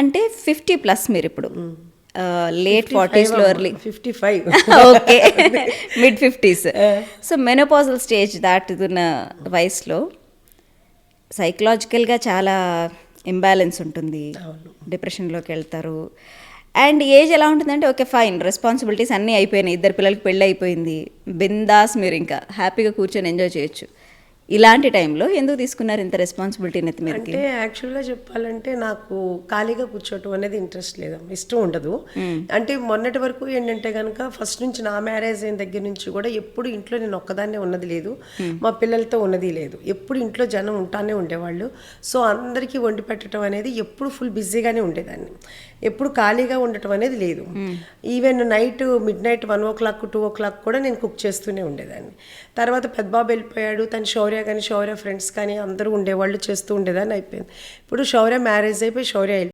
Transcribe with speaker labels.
Speaker 1: అంటే 50+ మీరు ఇప్పుడు లేట్ 40sలో early
Speaker 2: 55.
Speaker 1: Okay mid 50s. So menopausal stage దాటుతున్న వయసులో సైకలాజికల్గా చాలా ఇంబ్యాలెన్స్ ఉంటుంది, డిప్రెషన్లోకి వెళ్తారు. అండ్ ఏజ్ ఎలా ఉంటుందంటే ఓకే ఫైన్, రెస్పాన్సిబిలిటీస్ అన్నీ అయిపోయినాయి, 2 పిల్లలకి పెళ్ళి అయిపోయింది, బిందాస్ మీరు ఇంకా హ్యాపీగా కూర్చొని ఎంజాయ్ చేయొచ్చు. ఇలాంటి టైంలో ఎందుకు తీసుకున్నారు ఇంత రెస్పాన్సిబిలిటీ నెత్తి మీదకి?
Speaker 2: అంటే యాక్చువల్గా చెప్పాలంటే నాకు ఖాళీగా కూర్చోవటం అనేది ఇంట్రెస్ట్ లేదు, ఇష్టం ఉండదు. అంటే మొన్నటి వరకు ఏంటంటే కనుక ఫస్ట్ నుంచి నా మ్యారేజ్ అయిన దగ్గర నుంచి కూడా ఎప్పుడు ఇంట్లో నేను ఒక్కదాన్నే ఉన్నది లేదు, మా పిల్లలతో ఉన్నది లేదు. ఎప్పుడు ఇంట్లో జనం ఉంటానే ఉండేవాళ్ళు. సో అందరికీ వండి పెట్టడం అనేది ఎప్పుడు ఫుల్ బిజీగానే ఉండేదాన్ని, ఎప్పుడు ఖాళీగా ఉండటం అనేది లేదు. Even night midnight 1 o'clock 2 o'clock కూడా నేను కుక్ చేస్తూనే ఉండేదాన్ని. తర్వాత పెద్ద బాబు వెళ్ళిపోయాడు, తను శౌర్య కానీ శౌర్య ఫ్రెండ్స్ కానీ అందరూ ఉండేవాళ్ళు, చేస్తూ ఉండేదాన్ని. అయిపోయింది. ఇప్పుడు శౌర్య మ్యారేజ్ అయిపోయి శౌర్య